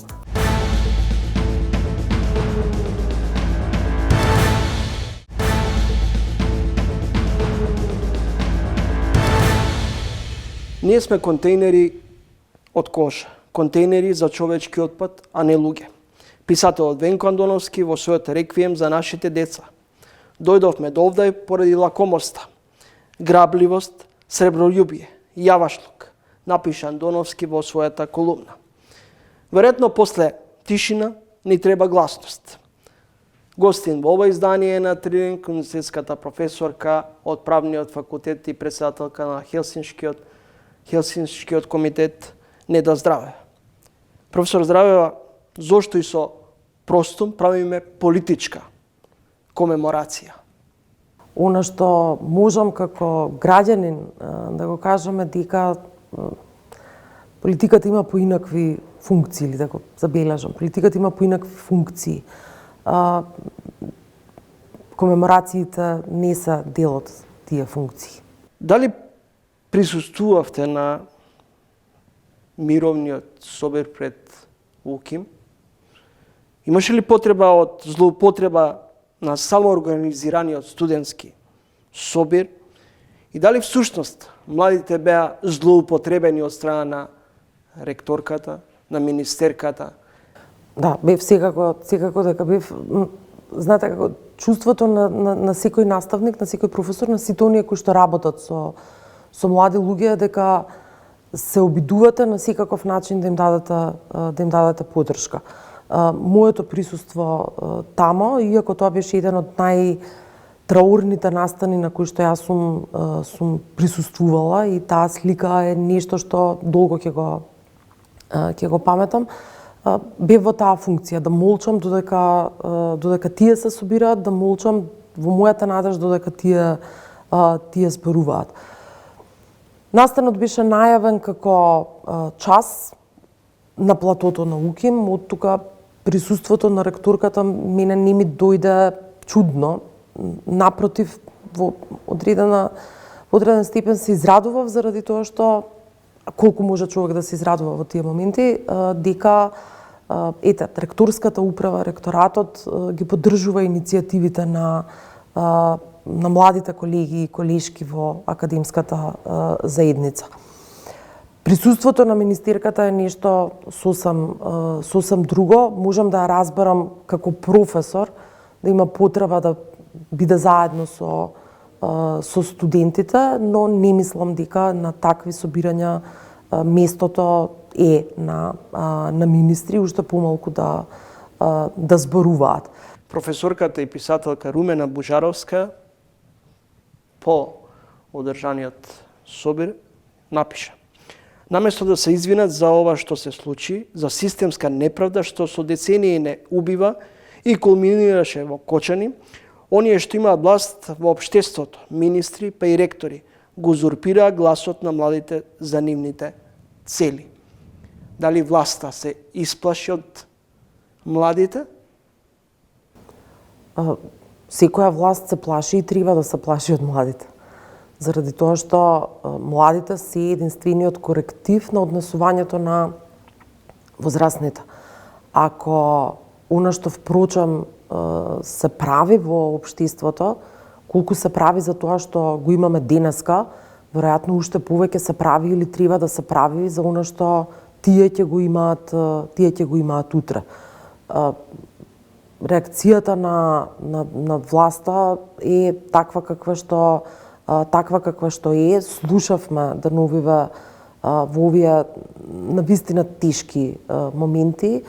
Ние сме контейнери од кожа, контейнери за човечки отпад, а не луѓе. Писателот Венко Андоновски во својот реквием за нашите деца. Дојдовме до овдај поради лакомоста, грабливост, среброљубие, јавашлук, напиша Андоновски во својата колумна. Веројатно после тишина ни треба гласност. Гостин во ова издание е на Тририн, универзитетската професорка од правниот факултет и претседателка на Хелсиншкиот комитет Неда Здравева. Професор Здравева, зошто и со простум правиме политичка комеморација. Она што можам како граѓанин да го кажам е дека политиката има поинакви функции, или да го забележам. Политиката има поинакви функции. Комеморациите не се дел од тие функции. Дали присуствувавте на мировниот собир пред УКИМ? Имаше ли потреба од злоупотреба на самоорганизираниот студентски собир? И дали всушност младите беа злоупотребени од страна на ректорката, на министерката? Да, бев секако дека бев, знаете како, чувството на секој наставник, на секој професор, на сите оние кои што работат со млади луѓе дека се обидувате на секаков начин да им дадете поддршка. Моето присуство тамо, иако тоа беше еден од најтраурните настани на кои што јас сум присуствувала, и таа слика е нешто што долго ќе го паметам, бев во таа функција, да молчам додека тие се собираат, да молчам во мојата надежда додека тие зборуваат. Настанот беше најавен како час на платото на УКИМ, од тука присуството на ректорката мене не ми дојде чудно. Напротив, во одреден степен се израдував заради тоа што колку може човек да се израдува во тие моменти, дека ректорската управа, ректоратот ги поддржува иницијативите на младите колеги и колешки во академската заедница. Присуството на министерката е нешто сосем друго. Можам да ја разберам како професор да има потреба да биде заедно со студентите, но не мислам дека на такви собирања местото е на министри, уште помалку да зборуваат. Професорката и писателка Румена Бужаровска по одржаниот собир напиша: наместо да се извинат за ова што се случи, за системска неправда што со децении не убива и кулминираше во Кочани, оние што имаат власт во општеството, министри па и ректори, го узурпираа гласот на младите за нивните цели. Дали власта се исплаши од младите? Секоја власт се плаши и треба да се плаши од младите. Заради тоа што младите се единствениот коректив на однесувањето на возрастните. Ако она што впрочем се прави во општеството, колку се прави за тоа што го имаме денеска, веројатно уште повеќе се прави или треба да се прави за она што тие ќе го имаат утре. Реакцијата на власта е таква каква што е. Слушавме деновиве во овие навистина тешки моменти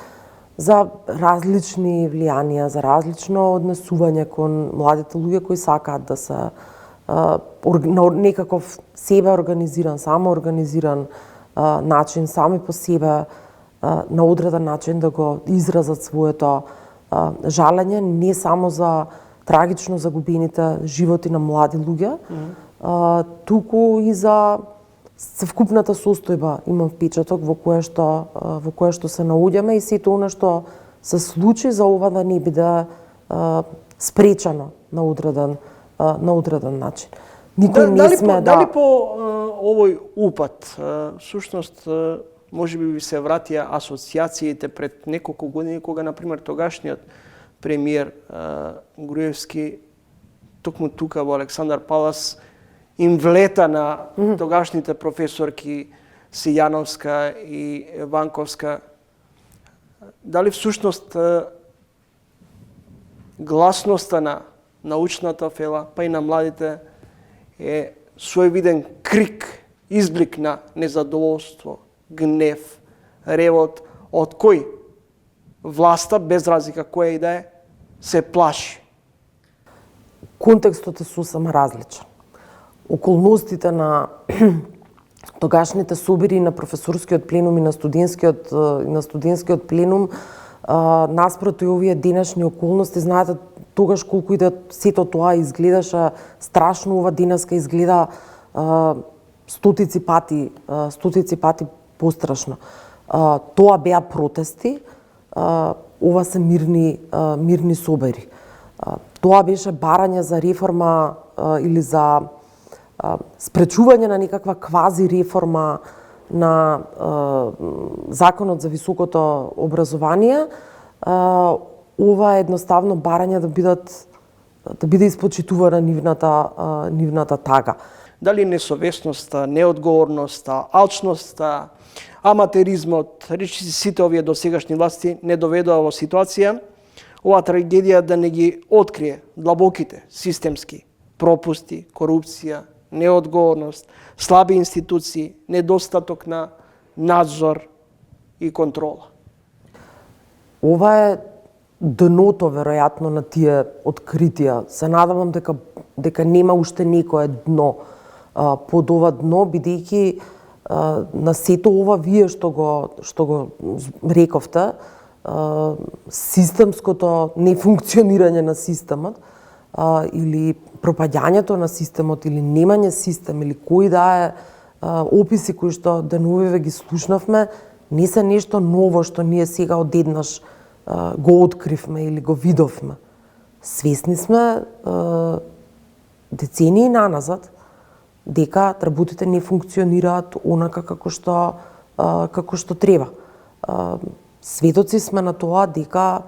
за различни влијанија, за различно однесување кон младите луѓе кои сакаат да се на некаков себе организиран, самоорганизиран начин, сами по себе на одреден начин да го изразат своето жалење, не само за трагично загубените животи на млади луѓе, туку и за совкупната состојба, имам впечаток, во која што се наоѓаме, и сето она што се случи за ова да не биде спречено на одреден начин. Никој не сме Дали по овој упат, всушност, можеби ви се вратија асоциациите пред неколку години, кога, например, тогашниот премиер Груевски, токму тука во Александар Палас, им влета на тогашните професорки Сијановска и Ванковска. Дали всушност гласноста на научната фела, па и на младите, е своевиден крик, изблик на незадоволство, гнев, ревот, од кој власта, без разлика која и да е, се плаши? Контекстот е сосем различен. Околностите на тогашните собири на професорскиот пленум и на студентскиот пленум наспроти овие денешни околности, знаете, тогаш колку и да сето тоа изгледаше страшно, ова денеска изгледа стотици пати пострашно. Тоа беа протести, ова се мирни собери. Тоа беше барање за реформа или за спречување на некаква квази реформа на Законот за високото образование. Ова е едноставно барање да биде испочитувана нивната тага. Дали несовесноста, неодговорноста, алчноста, аматеризмот, речи сите овие досегашни власти не доведоа во ситуација оваа трагедија да не ги открие длабоките системски пропусти, корупција, неодговорност, слаби институции, недостаток на надзор и контрола. Ова е дното веројатно на тие откритија. Се надевам дека нема уште некое дно под ова дно, бидејќи на сето ова вие што го рековте, системското нефункционирање на системот или пропаѓањето на системот или немање систем или кои да е описи кои што деновиве ги слушнавме, не се нешто ново што ние сега одеднаш го откривме или го видовме. Свесни сме децении наназад дека работите не функционираат онака како што треба. Сведоци сме на тоа дека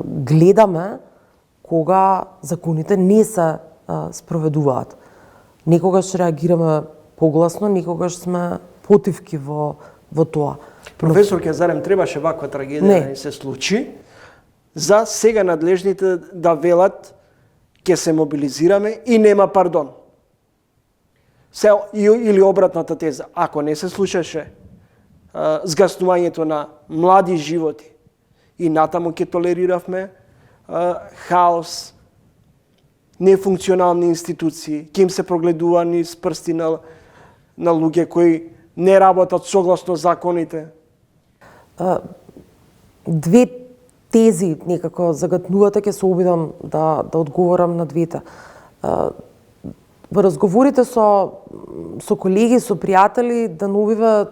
гледаме кога законите не се спроведуваат. Некогаш реагираме погласно, некогаш сме потивки во тоа. Професор Ке, требаше ваква трагедија да се случи за сега надлежните да велат ќе се мобилизираме и нема пардон. Или обратната теза, ако не се слушаше згаснувањето на млади животи и натаму ќе толериравме хаос, нефункционални институции, ќе им се прогледува низ прсти на луѓе кои не работат согласно законите. Две тези некако загатнувате, ќе се обидам да одговорам на двете. Во разговорите со колеги, со пријатели, деновиве,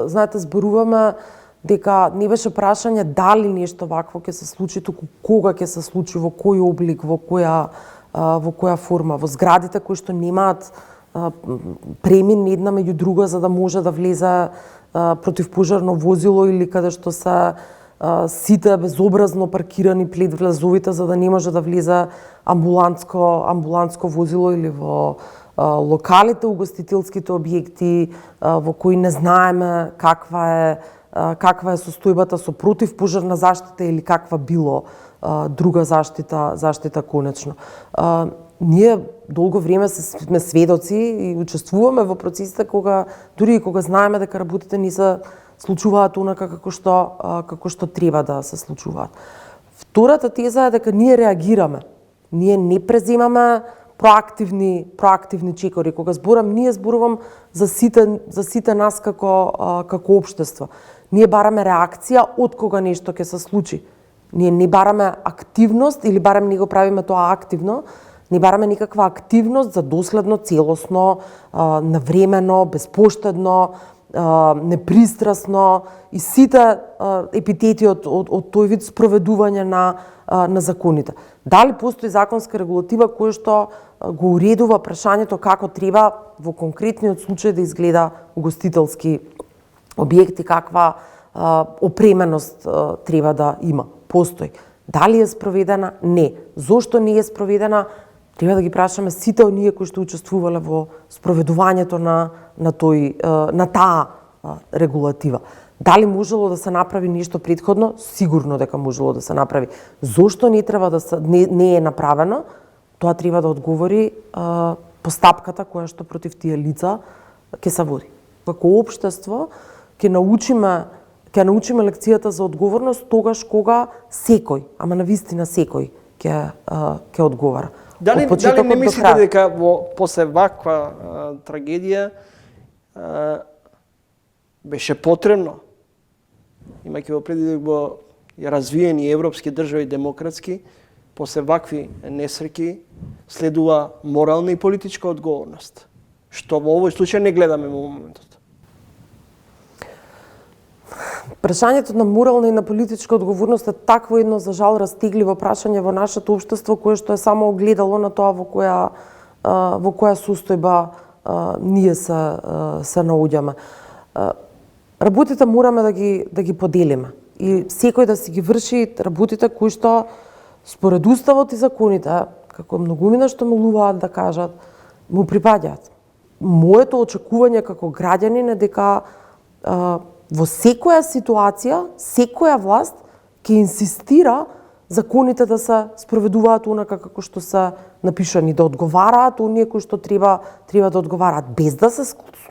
знаете, зборуваме дека не беше прашање дали нешто вакво ќе се случи, туку кога ќе се случи, во кој облик, во која форма, во зградите кои што немаат премин една меѓу друга за да може да влезе противпожарно возило или каде што се сите безобразно паркирани пред влезовите за да не може да влезе амбулантско возило или во локалите, угостителските објекти во кои не знаеме каква е состојбата со противпожарна заштита или каква било друга заштита конечно. Ние долго време сме сведоци и учествуваме во процесите дури и кога знаеме дека работите не се случуваат онака како што треба да се случуваат. Втората теза е дека ние реагираме. Ние не преземаме проактивни чекори. Кога ние зборувам за сите нас како општество. Ние бараме реакција од кога нешто ќе се случи. Ние не бараме активност или барем не го правиме тоа активно, не бараме никаква активност за доследно, целосно, навремено, безпоштедно, непристрасно и сите епитети од тој вид спроведување на законите. Дали постои законска регулатива која што го уредува прашањето како треба во конкретниот случај да изгледа угостителски објекти, каква опременост треба да има? Постои. Дали е спроведена? Не. Зошто не е спроведена? Треба да ги прашаме сите оние кои што учествувале во спроведувањето на таа регулатива. Дали можело да се направи нешто претходно? Сигурно дека можело да се направи. Зошто не треба не е направено? Тоа треба да одговори постапката која што против тие лица ќе се води. Како општество ќе научиме лекцијата за одговорност тогаш кога секој, ама навистина секој ќе одговара. Дали не мислите дека после ваква трагедија беше потребно, имајќи во предвид во развиени европски држави демократски, после вакви несреќи следува морална и политичка одговорност, што во овој случај не гледаме во моментот. Прашањето на морална и на политичка одговорност е такво едно, за жал, растегливо прашање во нашето општество, кое што е само огледало на тоа во која состојба ние се наоѓаме. Работите мораме да ги поделиме и секој да си ги врши работите кои што според уставот и законите, како многумина што молуваат да кажат, му припаѓаат. Моето очекување како граѓанин е дека во секоја ситуација, секоја власт ќе инсистира законите да се спроведуваат онака како што се напишани, да одговараат оние кои што треба да одговараат, без да се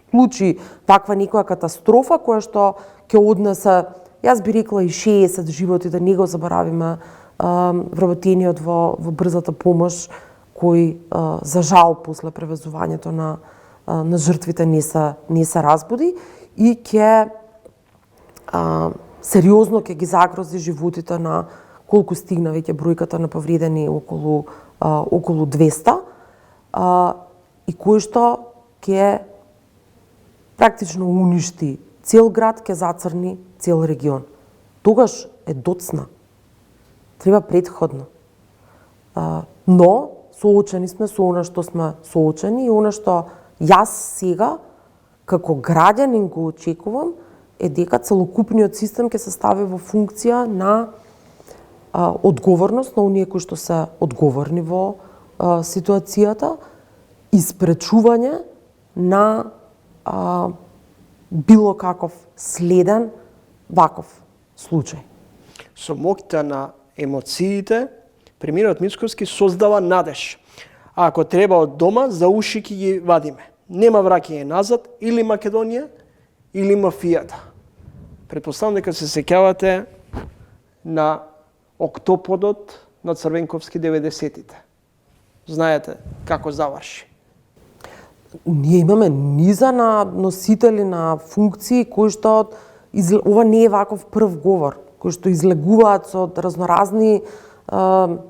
случи ваква некоја катастрофа која што ќе однесе, јас би рекла, и 60 животи, да не го заборавиме вработениот во брзата помош, кој за жал после превезувањето на жртвите не се разбуди и ќе сериозно ќе ги загрози животите на колку стигна веќе бројката на повредени околу 200 и кој што ќе практично уништи цел град, ќе зацрни цел регион. Тогаш е доцна. Треба претходно. Но соочени сме со она што сме соочени и она што јас сега како граѓанин го очекувам е дека целокупниот систем ќе се стави во функција на одговорност на оние кои што се одговорни во ситуацијата и спречување на било каков следен ваков случај. Со моќта на емоциите, премиерот Мицкоски создава надеж. А ако треба од дома, за уши ќе ги вадиме. Нема враќање назад, или Македонија, или мафијата. Претпоставам дека се сеќавате на октоподот на Црвенковски 90-тите. Знаете како заврши. Ние имаме низа на носители на функции кои што ова не е ваков прв говор, кои што излегуваат со разноразни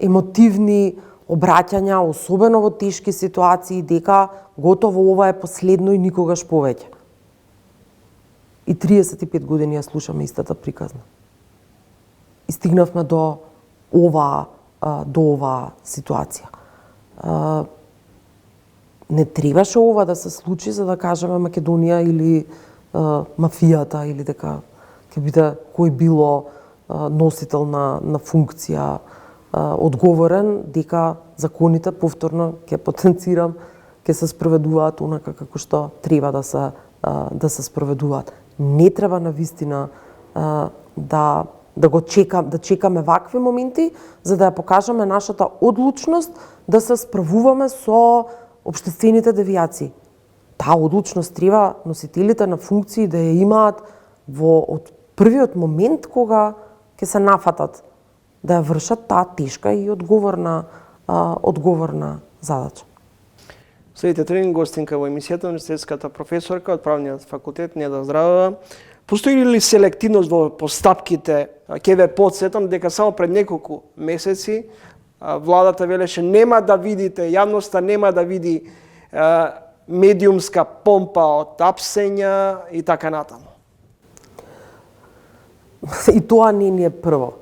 емотивни обраќања, особено во тешки ситуации, дека готово ова е последно и никогаш повеќе. И 35 години ја слушаме истата приказна. И стигнавме до оваа ситуација. Не требаше ова да се случи за да кажеме Македонија или мафијата, или дека ќе биде кој било носител на функција одговорен, дека законите, повторно ќе потенцирам, ќе се спроведуваат онака како што треба да се спроведуваат. Не треба навистина да чекаме вакви моменти за да ја покажеме нашата одлучност да се справуваме со општествените девијации. Таа одлучност треба носителите на функции да ја имаат од првиот момент кога ќе се нафатат да ја вршат таа тешка и одговорна задача. Следите тренинг гостинка во емисијата универзитетската професорка од Правниот факултет Неда Здравева. Постои ли селективност во постапките? Ќе ве потсетам дека само пред неколку месеци владата велеше нема да видите, јавноста нема да види медиумска помпа од апсења и така натаму. И тоа не е прво.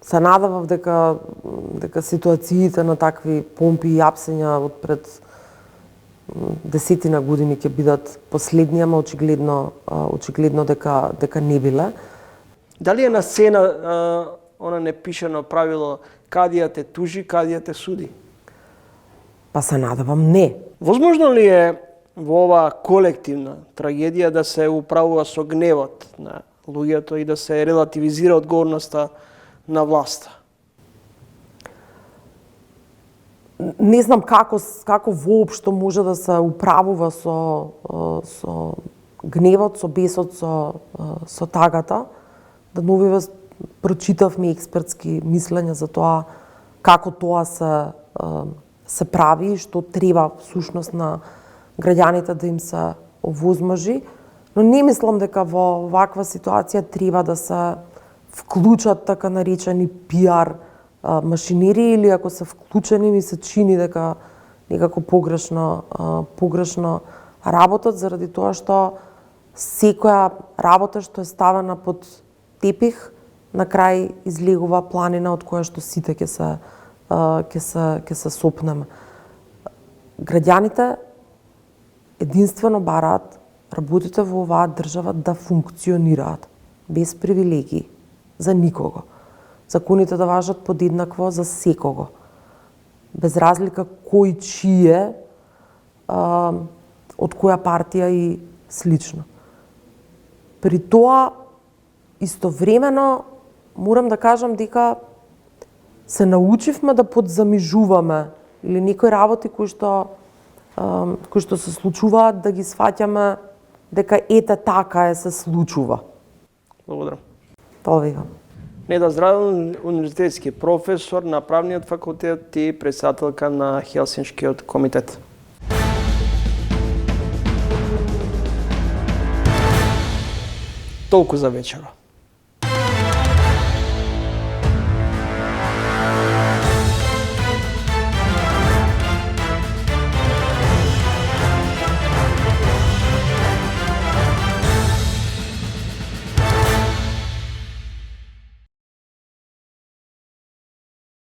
Се надавав дека ситуациите на такви помпи и апсења од пред десетина години ќе бидат последни, ама очигледно дека не биле. Дали е на сцена она непишано правило кадија те тужи, кадија те суди? Па се надавам не. Возможно ли е во оваа колективна трагедија да се управува со гневот на луѓето и да се релативизира одговорноста на власта? Не знам како воопшто може да се управува со гневот, со бесот, со тагата. Да новиве прочитавме експертски мислења за тоа како тоа се прави и што треба всушност на граѓаните да им се овозможи, но не мислам дека во ваква ситуација треба да се вклучат така наречени пиар машинери или ако се вклучени ми се чини дека некако погрешно работат заради тоа што секоја работа што е ставена под тепих на крај излегува планина од која што сите ќе се сопнеме. Граѓаните единствено бараат работите во оваа држава да функционираат без привилегии за никого. Законите да важат подеднакво за секого. Без разлика кој чие, од која партија и слично. При тоа, истовремено, морам да кажам дека се научивме да подзамижуваме или некои работи кои што се случуваат да ги сваќаме дека ете така се случува. Благодарам. Тоа викам. Неда Здравен, универзитетски професор на правниот факултет и председателка на Хелсиншкиот комитет. Толку за вечера.